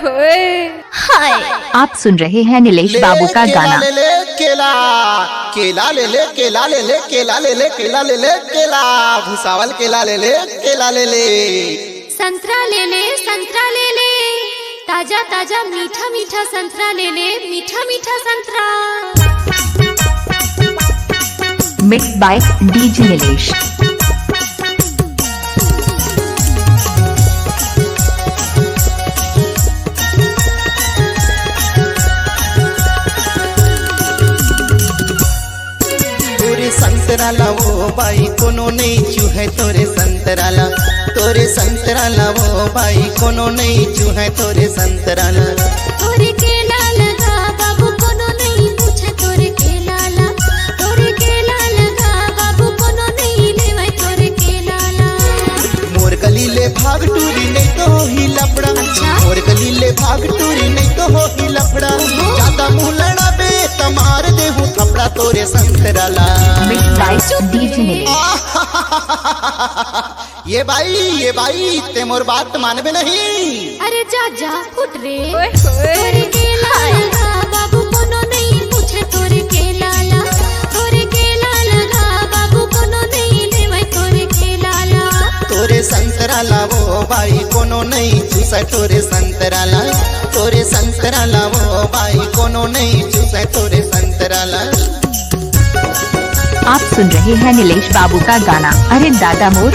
हाय, आप सुन रहे हैं नीलेश बाबू का गाना। केला केला ले ले केला ले ले केला ले ले केला ले ले केला भुसावल केला ले ले केला ले ले संतरा ले ले संतरा ले ले ताजा ताजा मीठा मीठा संतरा ले ले मीठा मीठा संतरा। Mix by DJ Nilesh. संतरा लावो बाई कोनो नहीं चूहे तोरे संतरा ला तोरे संतरा लावो बाई कोनो नहीं चूहे तोरे संतरा ला तोरे केला लगा बाबू कोनो नहीं पूछे तोरे केला ला तोरे केला लगा बाबू कोनो नहीं लेवे तोरे केला ला। मोर गली ले भाग टूरी नहीं तो ही लफड़ा मोर गली ले भाग टूरी नहीं तो हो ही लफड़ा ज्यादा मुंह लड़ा बे तमार दे हूँ थपड़ा तोरे संतरा ला। Mix by DJ Nilesh. ये बाई ते मोर बात मानबे नहीं। अरे जा जा फुट रे तोरे केला लगा बाबू कोनो नहीं पूछे तोरे केला ला तोरे केला लगा बाबू कोनो नहीं लेवे तोरे केला ला। तोरे संतरा लावो बाई कोनो नहीं चूसे तोरे संतरा ला तोरे संतरा लावो बाई कोनो नहीं चूसे तोरे संतरा ला। आप सुन रहे हैं नीलेश बाबू का गाना अरे दादा मोर।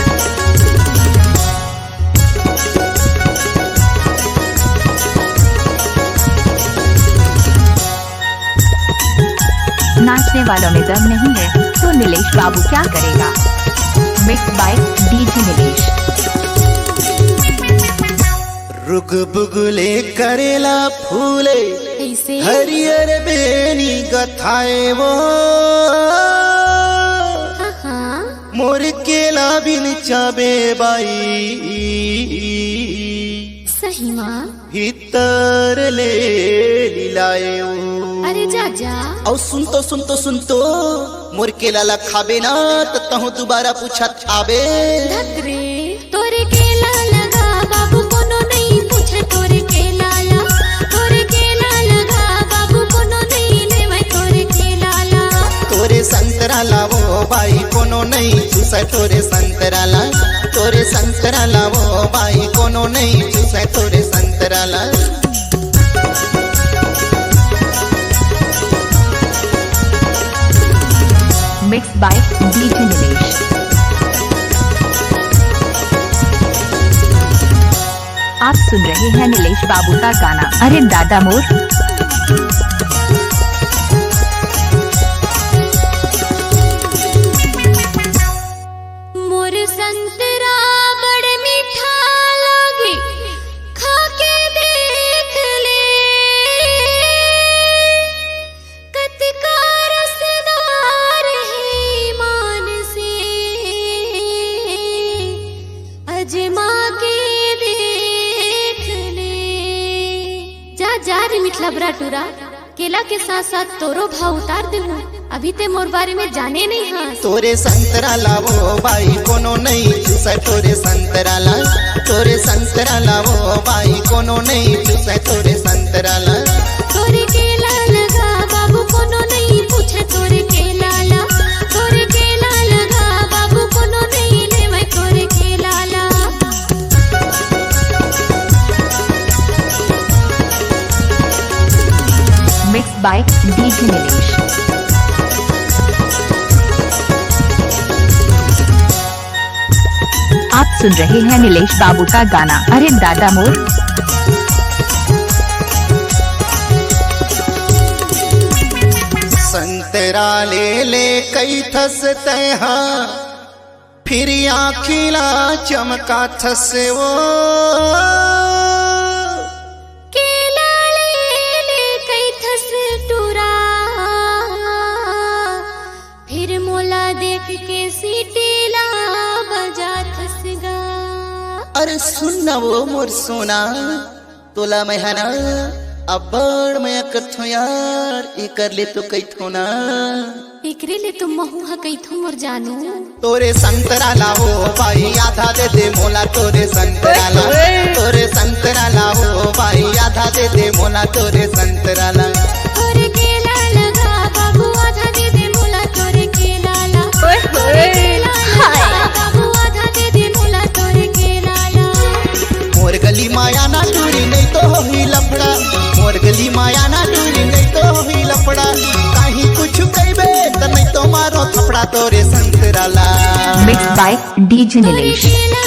नाचने वालों में दम नहीं है तो नीलेश बाबू क्या करेगा। Mix by DJ Nilesh. रुग बुगले करेला फूले ऐसे हरियर बेनी गथाए वो मोर केला बिन चाबे बाई सही माँ भीतर ले लिलाए अरे जा जा और सुन तो मोर केला ला खाबे ना तो तहु दोबारा पूछत आबे। धत्रे तोरे केला लगा बाबू कोनो नहीं पूछे तोरे केला ला तोरे केला लगा बाबू कोनो नहीं लेवे तोरे केला ला। तोरे संतरा लावो बाई कोनो नहीं चूसे तोरे संतरा ला तोरे संतरा लावो बाई कोनो नहीं चूसे तोरे संतरा ला। Mix by DJ Nilesh. आप सुन रहे हैं नीलेश बाबू का गाना अरे दादा मोर। मोर संतरा बड़ मीठा लागे खा के देख ले कतिका रसदार है मान से अजमा के देख ले। जा जा रे मिठला बरा टूरा केला के साथ साथ तोरो भाव उतार दे अभी ते मोर बारे में जाने नहीं हाँ। तोरे संतरा लावो बाई कोनो नहीं चूसे तोरे संतरा ला तोरे संतरा लावो बाई कोनो नहीं चूसे तोरे संतरा ला। तोरे केला लगा बाबू कोनो नहीं पूछे तोरे केला ला तोरे केला लगा बाबू कोनो नहीं लेवे तोरे केला ला। Mix by DJ Nilesh. आप सुन रहे हैं नीलेश बाबू का गाना अरे दादा मोर। संतरा ले ले कई थस तहा फिर आखिला चमका थस वो केला ले ले कई थस टूरा फिर मोला देख के सीटीला बजा थस गा। अरे सुन ना वो मोर सोना तोला मैं है ना अब बड़ मैं कथो यार ये कर ले तो कई थो ना एकरे ले तुम महू हा कई थो मोर जानू। तोरे संतरा लावो भाई आधा दे दे मोला तोरे संतरा ला तोरे संतरा लावो भाई आधा आधा दे दे मोला तोरे संतराला। तोरे केला लगा बाबू आधा दे दे मोला तोरे केला ला। तोरे केला लगा बाबू आधा दे दे मोला तोरे केला ला। मोर गली माया ना टूरी नहीं तो होई लफड़ा, मोर गली माया ना टूरी नहीं तो होई लफड़ा। कहीं कुछ कहबे त नहीं तो मारो थपड़ा तोरे संतराला। मिक्स बाय डीजे तोरे नीलेश। केला